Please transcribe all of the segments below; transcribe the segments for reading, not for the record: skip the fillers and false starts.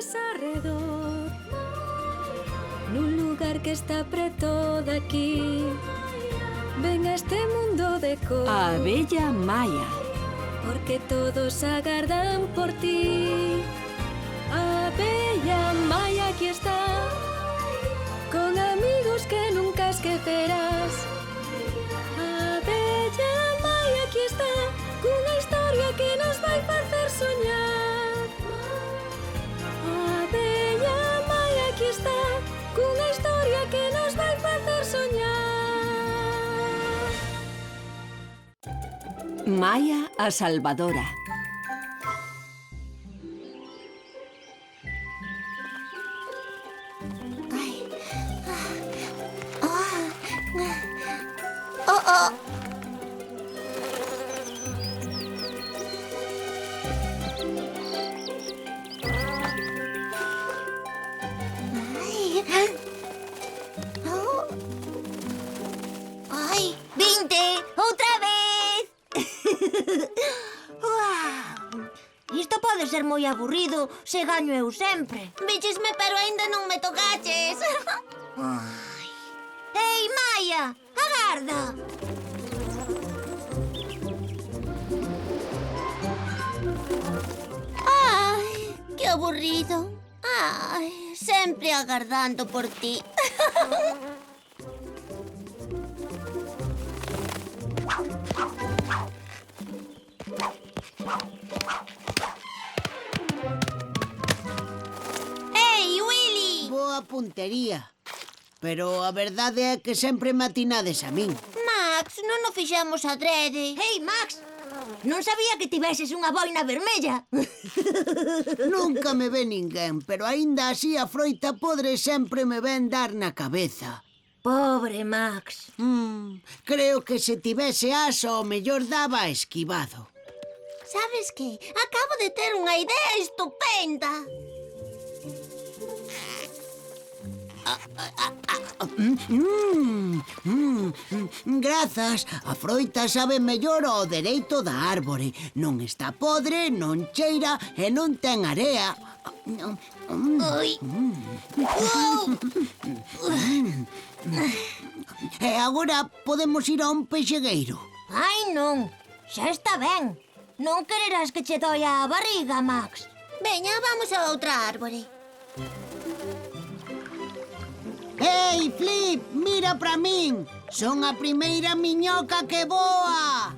ves arredor, nun lugar que está preto daqui. Ven a este mundo de cor, A abella Maya. porque todos agardan por ti. A abella Maya aquí está, con amigos que nunca esquecerás. A abella Maya aquí está, cunha historia que nos vai facer soñar. A abella Maya aquí está, cunha historia que nos vai facer soñar. Maya a Salvadora. Ai, 20, outra vez. Isto pode ser moi aburrido se gaño eu sempre. Víchesme, pero aínda non me tocaches. Ei, Maya, agarda. Ai, que aburrido. Ai, sempre agardando por ti. Ei, Willy! Boa puntería. Pero a verdade é que sempre me atinades a min. Max, non o fixemos adrede. Hey, Max, non sabía que tiveses unha boina vermella. Nunca me ve ninguén, pero aínda así a froita podre sempre me ven dar na cabeza. Pobre Max. Creo que se tivese asa o mellor daba esquivado. Sabes que? Acabo de ter unha idea estupenda. Grazas, a froita sabe mellor ao dereito da árbore. Non está podre, non cheira e non ten area. Ui. E agora podemos ir a un peixegueiro. Ai, non. Xa está ben. Non quererás que che doia a barriga, Max. Veña, vamos a outra árbore. Ei, Flip, mira pra min. Son a primeira miñoca que voa.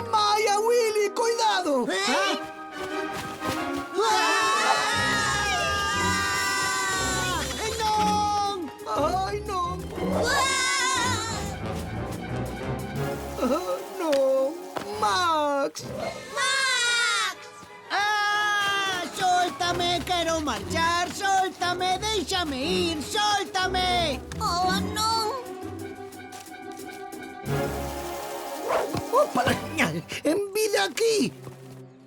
Maya, Willy, cuidado. Non! Ai, non. Non. Max. Max! Sóltame, quero marchar. Sóltame, déixame ir. Sóltame. Oh, non. Opa, en vida aquí.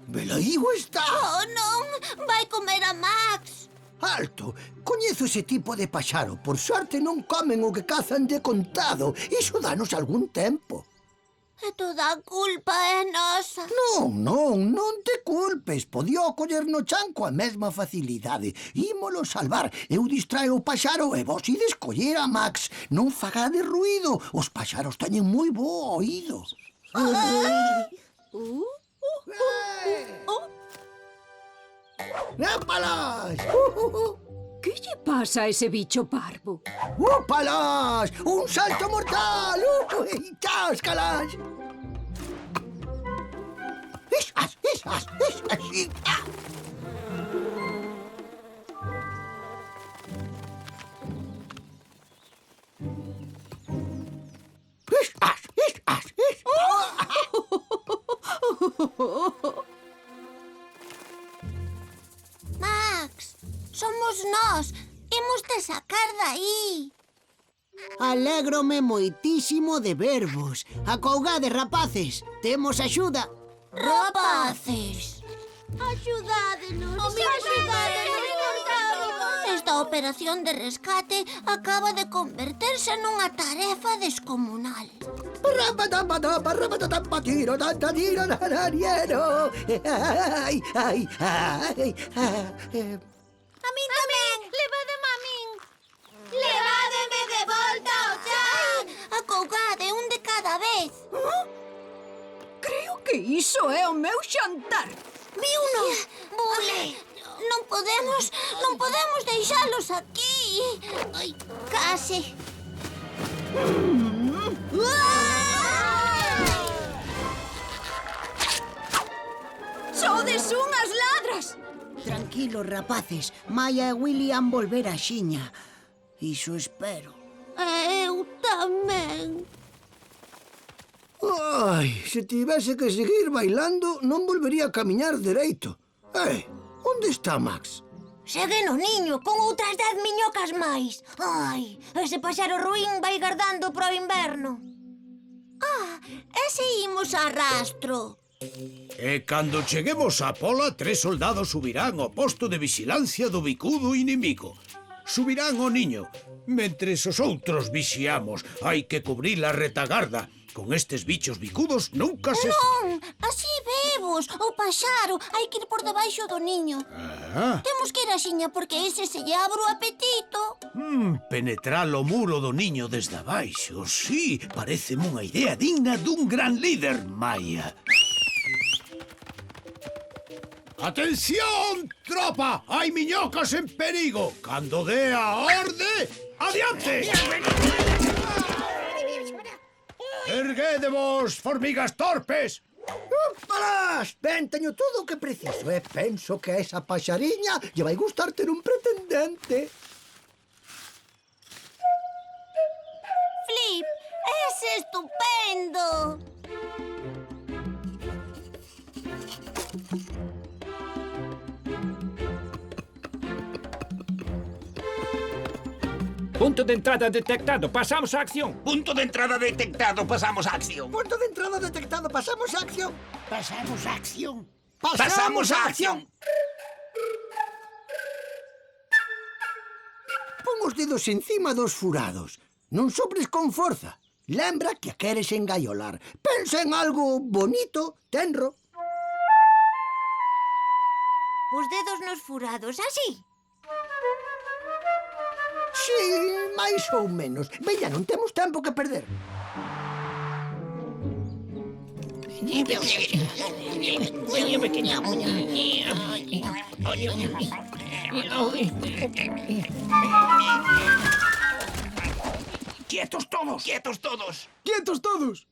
Velaígo está. Oh, non. Vai comer a Max. Alto, coñezo ese tipo de paxaro. Por sorte non comen o que cazan de contado. Iso danos algún tempo. E toda a culpa é nosa. Non te culpes. Podía coller no chan coa mesma facilidade. Ímolo salvar. Eu distraio o paxaro e vos ides coller a Max. Non fagade ruído. Os paxaros teñen moi bo oído. ¡Épalas! Que lle pasa a ese bicho parvo? ¡Úpalas! ¡Un salto mortal! ¡Uy! ¡Cháscalas! ¡Esas! ¡Sí! ¡Ah! ¡Esas! Max, somos nós. Imos te sacar dai. Alégrome moitísimo de vervos. Acougade, rapaces. Temos axuda. Rapaces. Axudádenos. Axudádenos. Esta operación de rescate acaba de converterse nunha tarefa descomunal. Ai, ai, ai, A min tamén. Levádeme a min. Levádeme de volta ao chan. Acougade un de cada vez. Creo que iso é o meu xantar. Viuno. Bule. Non podemos deixalos aquí. Ai, case. Sodes unhas ladras. Tranquilos, rapaces. Maia e William volver a xiña. Iso espero. Eu tamén. ai, se tivese que seguir bailando, non volvería a camiñar dereito. Onde está Max? Segue no niño con outras 10 miñocas máis. Ai, ese paxaro ruín vai gardando pro inverno. E se imos a rastro? E cando cheguemos á pola, 3 soldados subirán ao posto de vixilancia do bicudo inimigo. Subirán o niño, mentres os outros vixiamos. Hai que cubrir a retagarda. Con estes bichos bicudos nunca se... Non, así vemos. O paxaro hai que ir por debaixo do niño. Temos que ir a xiña porque ese se lle abre o apetito. Penetrar o muro do niño desde abaixo. Sí, pareceme unha idea digna dun gran líder, Maia. Atención, tropa! Hai miñocas en perigo. Cando dé a orde, adiante! Erguédevos, formigas torpes! Parás! Ben, teño todo o que preciso e penso que a esa paxariña lle vai gustar ter un pretendente. Flip, ese estupendo. Punto de entrada detectado. Pasamos a acción. Punto de entrada detectado, pasamos a acción. Punto de entrada detectado, pasamos a acción. Pasamos a acción. ¡Pasamos a acción! Pon os dedos encima dos furados. Non sopres con forza. Lembra que a queres engaiolar. Pensa en algo bonito, tenro. Os dedos nos furados, así. Sí, máis ou menos. Veña, non temos tempo que perder. ¡Quietos todos! ¡Quietos todos! ¡Quietos todos!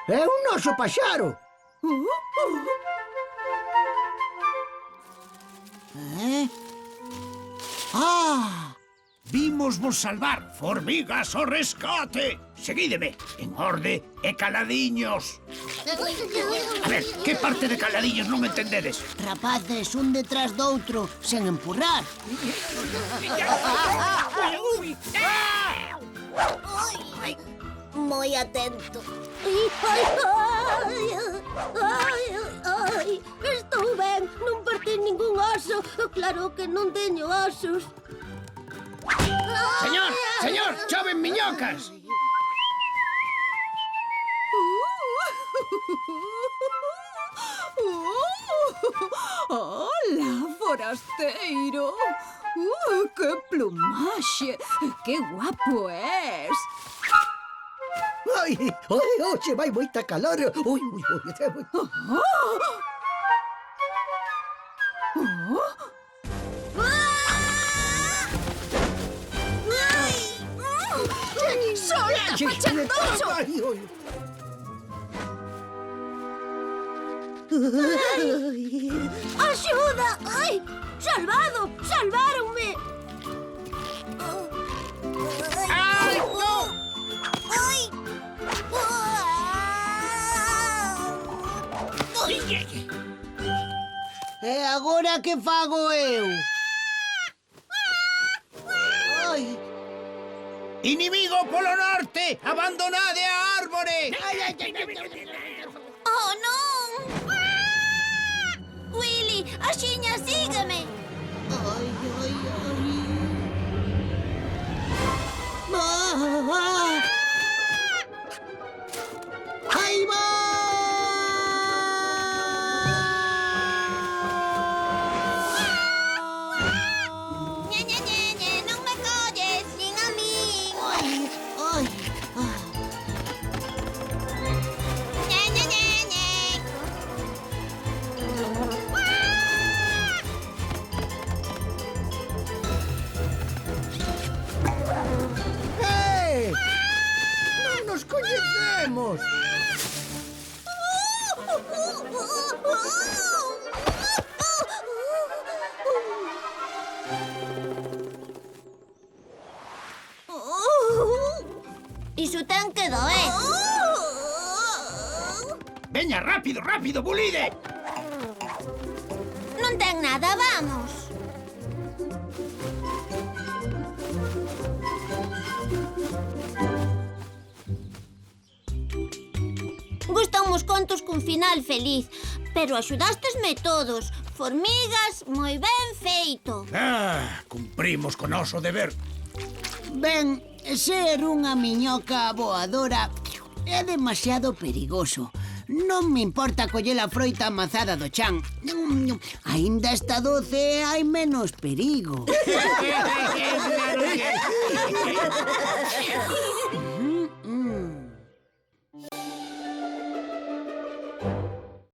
É un noso paxaro. Vímosvos salvar, formigas ao rescate. Seguídeme, en orde e caladiños. A ver, que parte de caladiños non entendedes? Rapaces, un detrás do outro, sen empurrar. Moi atento. Estou ben, non partí ningún oso. Claro que non teño osos. Señor, choven miñocas. Hola, forasteiro. Que plumaxe. Que guapo es. Ai, hoxe vai moita calor. Ui. Solta, pachandoso. Axuda! Ai! Salvado! Salváronme! Ai, non! Ai! E agora que fago eu? Ai, Inimigo polo norte! Abandonade a árbore! Oh, non! Willy, axiña, sígueme! Ai, ai, ai. Ah! Aí va! Ñe, ñe, ñe, ñe, non me colles, nin a min! Ai, ai, ai. Ñe, ñe, ñe, ñe! ¡Eh! ¡Non nos coñecemos! Iso ten que doer. Veña, rápido, rápido, Bulide. Non ten nada, vamos. Gustan os contos cun final feliz, pero axudástesme todos. Formigas, moi ben feito. Cumprimos con noso deber. Ben, ser unha miñoca voadora é demasiado perigoso. Non me importa coller a froita amazada do chan. Aínda está doce e hai menos perigo.